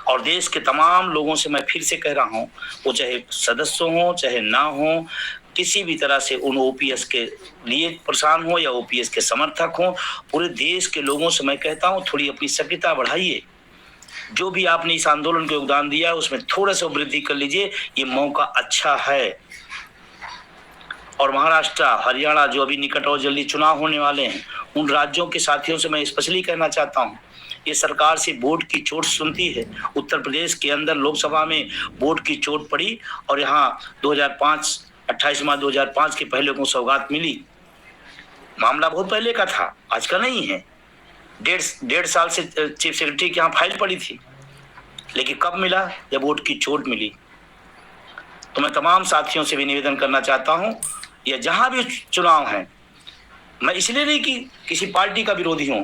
और देश के तमाम लोगों से मैं फिर से कह रहा हूं, वो चाहे सदस्य हो चाहे ना हो, किसी भी तरह से उन ओपीएस के लिए परेशान हो या ओपीएस के समर्थक हो, पूरे देश के लोगों से मैं कहता हूं थोड़ी अपनी सक्रियता बढ़ाइए। जो भी आपने इस आंदोलन को योगदान दिया है उसमें थोड़ा सा वृद्धि कर लीजिए, ये मौका अच्छा है। और महाराष्ट्र, हरियाणा जो अभी निकट और जल्दी चुनाव होने वाले हैं, उन राज्यों के साथियों से मैं स्पेशली कहना चाहता हूं, ये सरकार से वोट की चोट सुनती है। उत्तर प्रदेश के अंदर लोकसभा में वोट की चोट पड़ी और यहाँ 28 मार्च 2005 के पहले को सौगात मिली। मामला बहुत पहले का था, आज का नहीं है। डेढ़ साल से चीफ सेक्रेटरी के यहाँ फाइल पड़ी थी, लेकिन कब मिला? जब वोट की चोट मिली। तो मैं तमाम साथियों से भी निवेदन करना चाहता हूं, या जहां भी चुनाव है, मैं इसलिए नहीं कि किसी पार्टी का विरोधी हूं,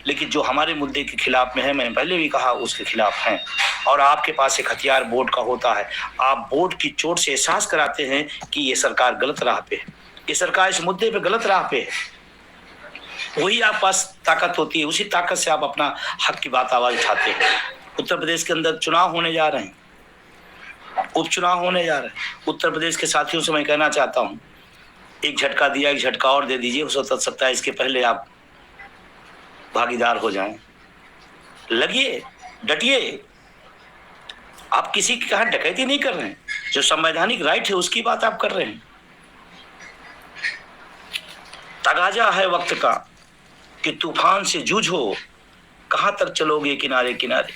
लेकिन जो हमारे मुद्दे के खिलाफ में है, मैंने पहले भी कहा, उसके खिलाफ हैं। और आपके पास एक हथियार वोट का होता है। आप वोट की चोट से एहसास कराते हैं कि ये सरकार गलत राह पे है, ये सरकार इस मुद्दे पे गलत राह पे है। वही आप पास ताकत होती है, उसी ताकत से आप अपना हक की बात आवाज उठाते हैं। उत्तर प्रदेश के अंदर चुनाव होने जा रहे हैं, उपचुनाव होने जा रहे हैं। उत्तर प्रदेश के साथियों से मैं कहना चाहता हूं, एक झटका दिया, एक झटका और दे दीजिए। 27 के पहले आप भागीदार हो जाएं। लगिए, डटिए। आप किसी की कहां डकैती नहीं कर रहे हैं, जो संवैधानिक राइट है उसकी बात आप कर रहे हैं। तगाजा है वक्त का कि तूफान से जूझो, कहां तक चलोगे किनारे किनारे।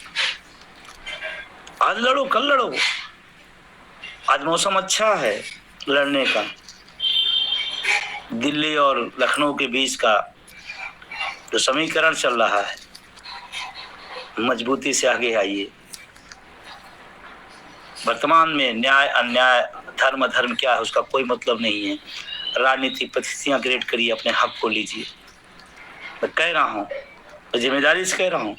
आज लड़ो, कल लड़ो। आज मौसम अच्छा है लड़ने का। दिल्ली और लखनऊ के बीच का जो समीकरण चल रहा है, मजबूती से आगे आइए। वर्तमान में न्याय अन्याय, धर्म अधर्म क्या है उसका कोई मतलब नहीं है। राजनीतिक परिस्थितियां क्रिएट करिए, अपने हक को लीजिए। मैं कह रहा हूं, तो जिम्मेदारी से कह रहा हूं,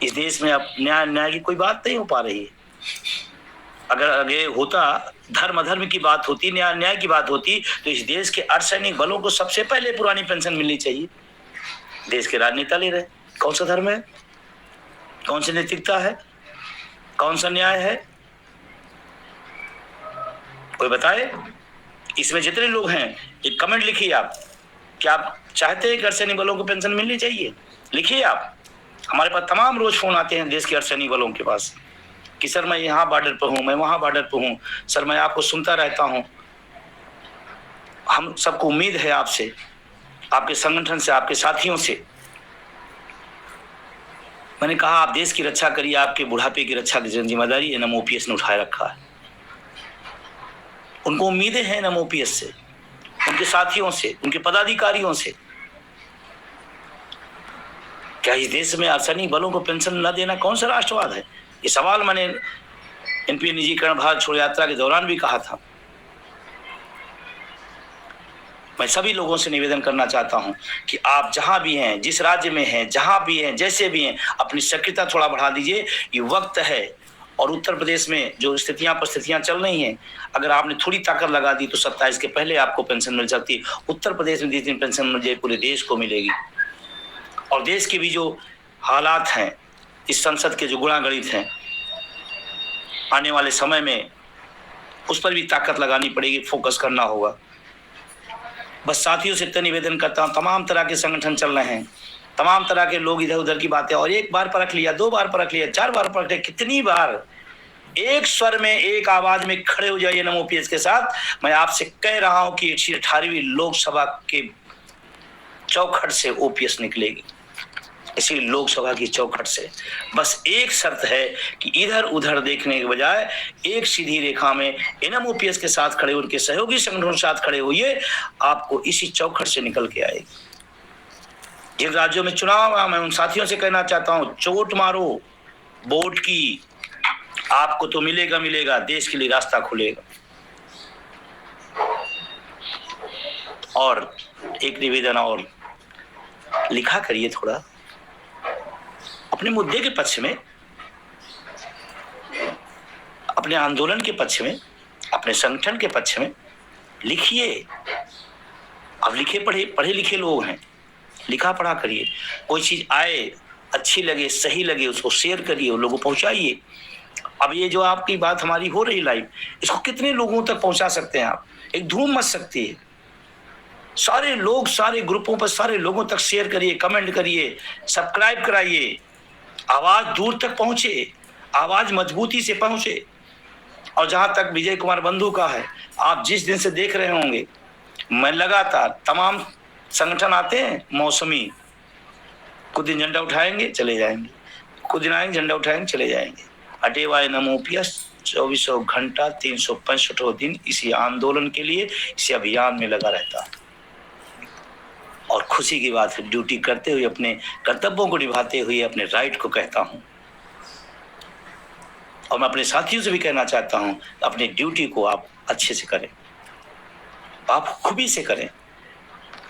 इस देश में अब न्याय अन्याय की कोई बात नहीं हो पा रही है। अगर आगे होता, धर्म अधर्म की बात होती, न्याय अन्याय की बात होती, तो इस देश के अर्धसैनिक बलों को सबसे पहले पुरानी पेंशन मिलनी चाहिए। देश के राजनेता ले रहे, कौन सा धर्म है, कौन सी नैतिकता है, कौन सा न्याय है, कोई बताए। इसमें जितने लोग हैं एक कमेंट लिखिए आप, क्या आप चाहते हैं कि अर्धसैनिक बलों को पेंशन मिलनी चाहिए? लिखिए आप। हमारे पास तमाम रोज फोन आते हैं देश के अर्धसैनिक बलों के पास कि सर मैं यहाँ बॉर्डर पर हूँ, मैं वहाँ बॉर्डर पर हूँ, सर मैं आपको सुनता रहता हूँ। हम सबको उम्मीद है आपसे, आपके संगठन से, आपके साथियों से। मैंने कहा आप देश की रक्षा करिए, आपके बुढ़ापे की रक्षा की जिम्मेदारी एनएम ओपीएस ने उठाए रखा है। उनको उम्मीदें हैं एनएम ओपीएस से, उनके साथियों से, उनके पदाधिकारियों से। क्या इस देश में अर्धसैनिक बलों को पेंशन न देना कौन सा राष्ट्रवाद है? ये सवाल मैंने एनपीए निजीकरण भारत छोड़ो यात्रा के दौरान भी कहा था। मैं सभी लोगों से निवेदन करना चाहता हूं कि आप जहां भी हैं, जिस राज्य में हैं, जहां भी हैं, जैसे भी हैं, अपनी सक्रियता थोड़ा बढ़ा दीजिए। ये वक्त है। और उत्तर प्रदेश में जो परिस्थितियां चल रही हैं, अगर आपने थोड़ी ताकत लगा दी तो 27 के पहले आपको पेंशन मिल सकती है। उत्तर प्रदेश में जिस दिन पेंशन मिल जाए पूरे देश को मिलेगी। और देश के भी जो हालात हैं, इस संसद के जो गुणागणित हैं, आने वाले समय में उस पर भी ताकत लगानी पड़ेगी, फोकस करना होगा। बस साथियों से इतना निवेदन करता हूं, तमाम तरह के संगठन चल रहे हैं, तमाम तरह के लोग इधर उधर की बातें, और एक बार परख लिया, 2 बार परख लिया, 4 बार परख लिया, कितनी बार एक स्वर में, एक आवाज में खड़े हो जाइए एनएम ओपीएस के साथ। मैं आपसे कह रहा हूं कि 18वीं लोकसभा के चौखट से ओपीएस निकलेगी, इसी लोकसभा की चौखट से। बस एक शर्त है कि इधर उधर देखने के बजाय एक सीधी रेखा में एनएम ओपीएस के साथ खड़े, उनके सहयोगी संगठनों के साथ खड़े होइए, आपको इसी चौखट से निकल के आएगी। जिन राज्यों में चुनाव, मैं उन साथियों से कहना चाहता हूं, चोट मारो वोट की, आपको तो मिलेगा मिलेगा, देश के लिए रास्ता खुलेगा। और एक निवेदन और, लिखा करिए थोड़ा अपने मुद्दे के पक्ष में, अपने आंदोलन के पक्ष में, अपने संगठन के पक्ष में लिखिए। अब लिखे पढ़े लिखे लोग हैं, लिखा पढ़ा करिए। कोई चीज आए अच्छी लगे, सही लगे, उसको शेयर करिए और लोगों को पहुंचाइए। अब ये जो आपकी बात हमारी हो रही लाइव, इसको कितने लोगों तक पहुंचा सकते हैं आप? एक धूम मच सकती है। सारे लोग, सारे ग्रुपों पर, सारे लोगों तक शेयर करिए, कमेंट करिए, सब्सक्राइब कराइए। आवाज दूर तक पहुंचे, आवाज मजबूती से पहुंचे। और जहां तक विजय कुमार बंधु का है, आप जिस दिन से देख रहे होंगे, मैं लगातार तमाम संगठन आते हैं मौसमी, कुछ दिन झंडा उठाएंगे चले जाएंगे, कुछ दिन आएंगे झंडा उठाएंगे चले जाएंगे। अटेवाय नमो ओपीएस 24 घंटा 365 दिन इसी आंदोलन के लिए, इसी अभियान में लगा रहता है। और खुशी की बात है, ड्यूटी करते हुए, अपने कर्तव्यों को निभाते हुए अपने राइट को कहता हूं। और मैं अपने साथियों से भी कहना चाहता हूं, अपनी ड्यूटी को आप अच्छे से करें, आप खूबी से करें,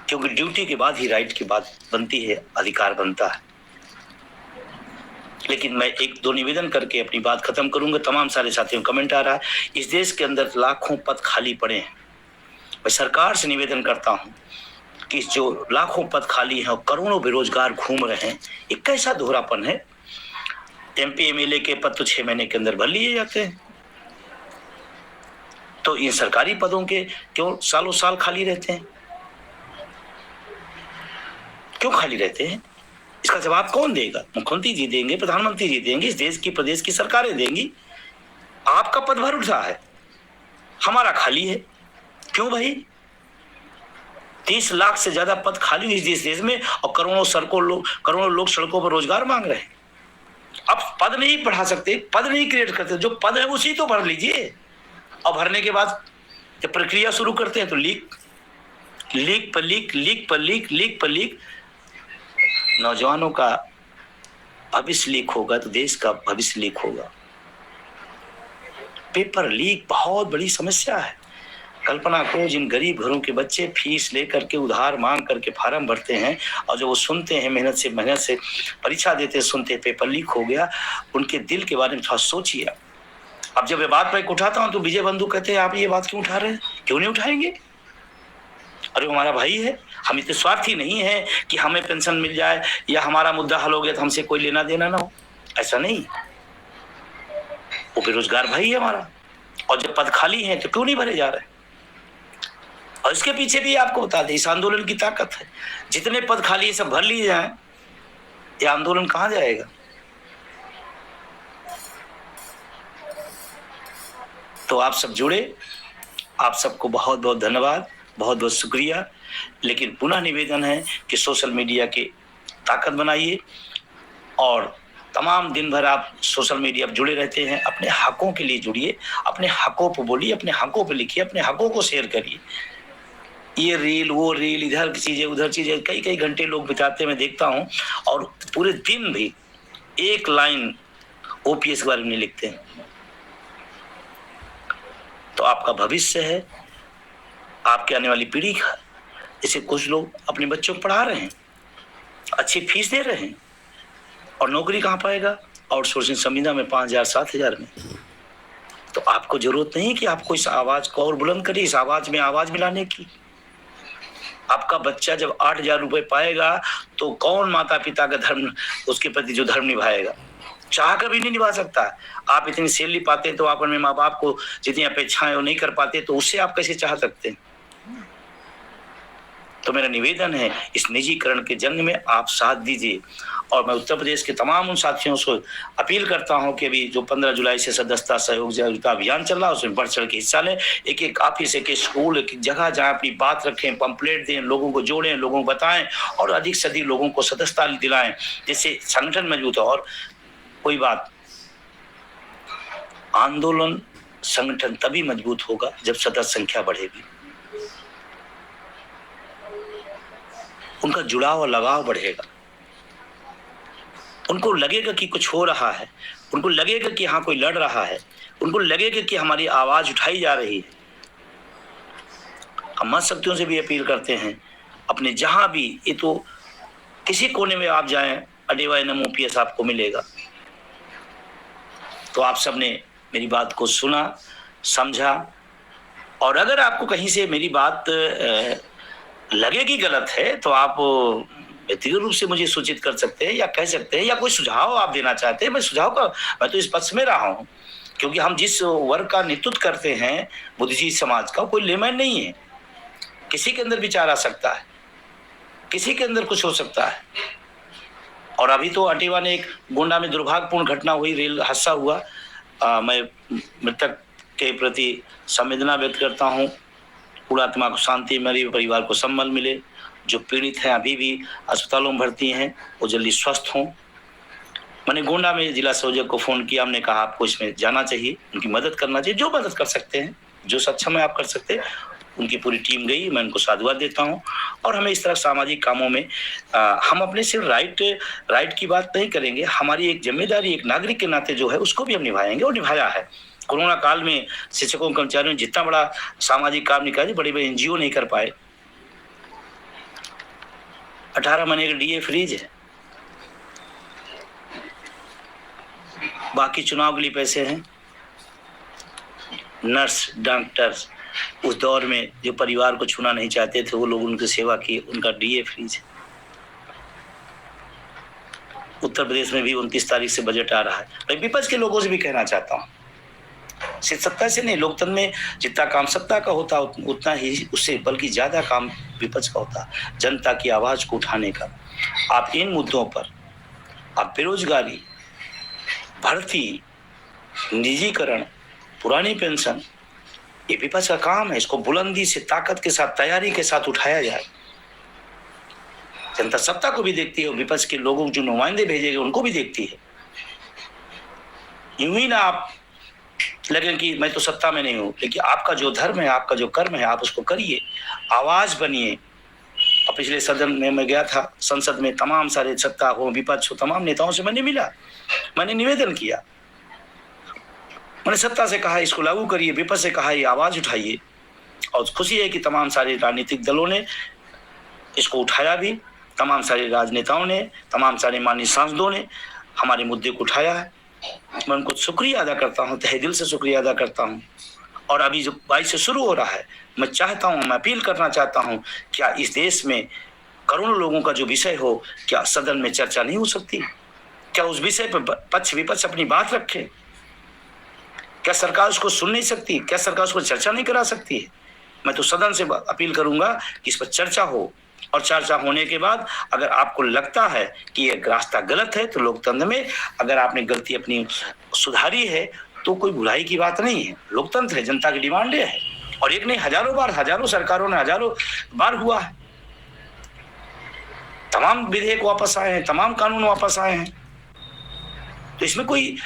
क्योंकि ड्यूटी के बाद ही राइट की बात बनती है, अधिकार बनता है। लेकिन मैं एक दो निवेदन करके अपनी बात खत्म करूंगा। तमाम सारे साथियों का कमेंट आ रहा है, इस देश के अंदर लाखों पद खाली पड़े हैं। मैं सरकार से निवेदन करता हूं कि जो लाखों पद खाली हैं और करोड़ों बेरोजगार घूम रहे हैं, ये कैसा दोहरापन है? एमपी एमएलए के पद तो 6 महीने के अंदर भर लिए जाते हैं, तो इन सरकारी पदों के क्यों सालों साल खाली रहते हैं? क्यों खाली रहते हैं? इसका जवाब कौन देगा? मुख्यमंत्री जी देंगे, प्रधानमंत्री जी देंगे, इस देश की प्रदेश की सरकारें देंगी। आपका पद भर उठा है, हमारा खाली है। क्यों भाई? 30 लाख से ज्यादा पद खाली इस देश में, और करोड़ों लोग सड़कों पर रोजगार मांग रहे हैं। अब पद नहीं बढ़ा सकते, पद नहीं क्रिएट करते, जो पद है उसी तो भर लीजिए। और भरने के बाद जब प्रक्रिया शुरू करते हैं तो लीक पर लीक, नौजवानों का भविष्य लीक होगा तो देश का भविष्य लीक होगा। पेपर लीक बहुत बड़ी समस्या है। कल्पना करो, जिन गरीब घरों के बच्चे फीस लेकर के उधार मांग करके फार्म भरते हैं, और जो वो सुनते हैं, मेहनत से परीक्षा देते, सुनते पेपर लीक हो गया, उनके दिल के बारे में थोड़ा सोचिए। अब जब ये बात मैं उठाता हूं तो विजय बंधु कहते हैं आप ये बात क्यों उठा रहे हैं? क्यों नहीं उठाएंगे? अरे हमारा भाई है, हम इतने स्वार्थी नहीं है कि हमें पेंशन मिल जाए या हमारा मुद्दा हल हो गया तो हमसे कोई लेना देना ना हो, ऐसा नहीं। वो बेरोजगार भाई है हमारा, और जब पद खाली है तो क्यों नहीं भरे जा रहे? और इसके पीछे भी आपको बता दें, इस आंदोलन की ताकत है। जितने पद खाली है सब भर लिए जाए, ये आंदोलन कहां जाएगा? तो आप सब जुड़े, आप सबको बहुत बहुत धन्यवाद, बहुत बहुत शुक्रिया। लेकिन पुनः निवेदन है कि सोशल मीडिया की ताकत बनाइए, और तमाम दिन भर आप सोशल मीडिया पर जुड़े रहते हैं, अपने हकों के लिए जुड़िए, अपने हकों पर बोलिए, अपने हकों पर लिखिए, अपने हकों को शेयर करिए। ये रील, वो रील, इधर की चीजें उधर चीजें, कई कई घंटे लोग बिताते मैं देखता हूं, और पूरे दिन भी एक लाइन ओपीएस के बारे में नहीं लिखते हैं। तो आपका भविष्य है, आपके आने वाली पीढ़ी का। जैसे कुछ लोग अपने बच्चों को पढ़ा रहे हैं, अच्छी फीस दे रहे हैं, और नौकरी कहां पाएगा? आउटसोर्सिंग संविदा में 5,000 7,000 में। तो आपको जरूरत नहीं कि आपको इस आवाज को और बुलंद करिए, इस आवाज में आवाज मिलाने की। आपका बच्चा जब 8,000 रुपए पाएगा तो कौन माता पिता का धर्म, उसके प्रति जो धर्म निभाएगा? चाह कर भी नहीं निभा सकता। आप इतनी सैलरी पाते हैं तो आप अपने माँ बाप को जितनी अपेक्षाएं वो नहीं कर पाते, तो उससे आप कैसे चाह सकते हैं? तो मेरा निवेदन है, इस निजीकरण के जंग में आप साथ दीजिए। और मैं उत्तर प्रदेश के तमाम उन साथियों से अपील करता हूं कि अभी जो 15 जुलाई से सदस्यता सहयोग जागरूकता अभियान चल रहा है, उसमें बढ़ चढ़ के हिस्सा लें। एक एक ऑफिस, एक एक स्कूल, एक एक जगह जहां अपनी बात रखें, पंपलेट दें, लोगों को जोड़ें, लोगों को बताएं, और अधिक से अधिक लोगों को सदस्यता दिलाएं, जिससे संगठन मजबूत हो। और कोई बात, आंदोलन संगठन तभी मजबूत होगा जब सदस्य संख्या बढ़ेगी, उनका जुड़ाव और लगाव बढ़ेगा, उनको लगेगा कि कुछ हो रहा है, उनको लगेगा कि हाँ कोई लड़ रहा है, उनको लगेगा कि हमारी आवाज उठाई जा रही है। हम मत शक्तियों से भी अपील करते हैं, अपने जहां भी, ये तो किसी कोने में आप जाएं, अडेवाय नमो ओपीएस आपको मिलेगा। तो आप सबने मेरी बात को सुना, समझा, और अगर आपको कहीं से मेरी बात लगेगी गलत है तो आप व्यक्तिगत रूप से मुझे सूचित कर सकते हैं या कह सकते हैं, या कोई सुझाव आप देना चाहते हैं, मैं तो इस पक्ष में रहा हूँ, क्योंकि हम जिस वर्ग का नेतृत्व करते हैं बुद्धिजीवी समाज का, कोई लेमैन नहीं है। किसी के अंदर विचार आ सकता है, किसी के अंदर कुछ हो सकता है। और अभी तो अटेवा ने एक गोंडा में दुर्भाग्यपूर्ण घटना हुई, रेल हादसा हुआ। मैं मृतक के प्रति संवेदना व्यक्त करता हूँ। पूर्ण आत्मा को शांति, मेरे परिवार को संबल मिले। जो पीड़ित हैं अभी भी अस्पतालों में भर्ती हैं, वो जल्दी स्वस्थ हों। मैंने गोंडा में जिला संयोजक को फोन किया, हमने कहा आपको इसमें जाना चाहिए, उनकी मदद करना चाहिए, जो मदद कर सकते हैं, जो सक्षम है आप कर सकते हैं। उनकी पूरी टीम गई, मैं उनको साधुवाद देता हूँ। और हमें इस तरह सामाजिक कामों में हम अपने सिर्फ राइट की बात नहीं करेंगे, हमारी एक जिम्मेदारी एक नागरिक के नाते जो है उसको भी हम निभाएंगे, और निभाया है। कोरोना काल में शिक्षकों कर्मचारियों ने जितना बड़ा सामाजिक काम निकाले, बड़े बड़े एनजीओ नहीं कर पाए। 18 महीने का डीए फ्रीज है, बाकी चुनाव के लिए पैसे हैं। नर्स, डॉक्टर उस दौर में जो परिवार को छूना नहीं चाहते थे, वो लोग उनकी सेवा की, उनका डीए फ्रीज है। उत्तर प्रदेश में भी 29 तारीख से बजट आ रहा है। मैं विपक्ष के लोगों से भी कहना चाहता हूँ, सिर्फ सत्ता से नहीं, लोकतंत्र में जितना काम सत्ता का होता उतना ही, उससे बल्कि ज्यादा काम विपक्ष का होता, जनता की आवाज को उठाने का। आप इन मुद्दों पर, आप बेरोजगारी, भर्ती, निजीकरण, पुरानी पेंशन, ये विपक्ष का काम है। इसको बुलंदी से, ताकत के साथ, तैयारी के साथ उठाया जाए। जनता सत्ता को भी देखती है, विपक्ष के लोगों जो नुमाइंदे भेजे गए उनको भी देखती है। यूं ही ना आप लगे कि मैं तो सत्ता में नहीं हूं, लेकिन आपका जो धर्म है, आपका जो कर्म है, आप उसको करिए, आवाज बनिए। और पिछले सदन में मैं गया था, संसद में तमाम सारे सत्ता हो विपक्ष हो, तमाम नेताओं से मैंने मिला, मैंने निवेदन किया, मैंने सत्ता से कहा इसको लागू करिए, विपक्ष से कहा ये आवाज उठाइए। और खुशी है कि तमाम सारे राजनीतिक दलों ने इसको उठाया भी, तमाम सारे राजनेताओं ने, तमाम सारे माननीय सांसदों ने हमारे मुद्दे को उठाया है। मैं उनको शुक्रिया अदा करता हूँ, तहे दिल से शुक्रिया अदा करता हूँ। और अभी जो 22 से शुरू हो रहा है, मैं चाहता हूँ, मैं अपील करना चाहता हूँ, क्या इस देश में करोड़ों लोगों का जो विषय हो, क्या सदन में चर्चा नहीं हो सकती? क्या उस विषय पर पक्ष विपक्ष अपनी बात रखे? क्या सरकार उसको सुन नहीं सकती? क्या सरकार उसको चर्चा नहीं करा सकती है? मैं तो सदन से अपील करूंगा कि इस पर चर्चा हो, और चर्चा होने के बाद अगर आपको लगता है कि ये रास्ता गलत है, तो लोकतंत्र में अगर आपने गलती अपनी सुधारी है तो कोई बुराई की बात नहीं है। लोकतंत्र है, जनता की डिमांड है, और एक नहीं हजारों बार, हजारों सरकारों ने हजारों बार हुआ है। तमाम विधेयक वापस आए हैं, तमाम कानून वापस आए हैं, तो इसमें कोई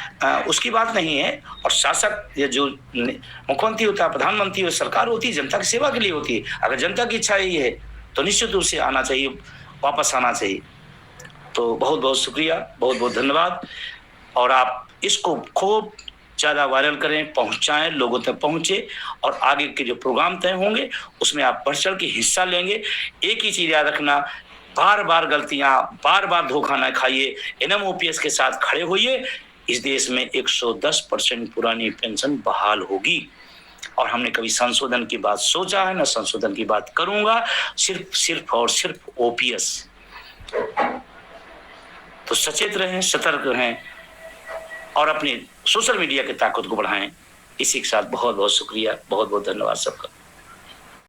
उसकी बात नहीं है। और शासक या जो मुख्यमंत्री होता है, प्रधानमंत्री हो, सरकार होती है, जनता की सेवा के लिए होती है। अगर जनता की इच्छा यही है तो निश्चित रूप से आना चाहिए, वापस आना चाहिए। तो बहुत बहुत शुक्रिया, बहुत बहुत धन्यवाद। और आप इसको खूब ज़्यादा वायरल करें, पहुंचाएं, लोगों तक पहुंचे, और आगे के जो प्रोग्राम तय होंगे उसमें आप बढ़ चढ़ के हिस्सा लेंगे। एक ही चीज़ याद रखना, बार बार गलतियां, बार बार धोखा ना खाइए, एनएमओपीएस के साथ खड़े होइए। इस देश में 110% पुरानी पेंशन बहाल होगी। और हमने कभी संशोधन की बात सोचा है, ना संशोधन की बात करूंगा, सिर्फ और सिर्फ ओपीएस। तो सचेत रहें, सतर्क रहें, और अपने सोशल मीडिया की ताकत को बढ़ाएं। इसी के साथ बहुत बहुत शुक्रिया, बहुत बहुत धन्यवाद सबका।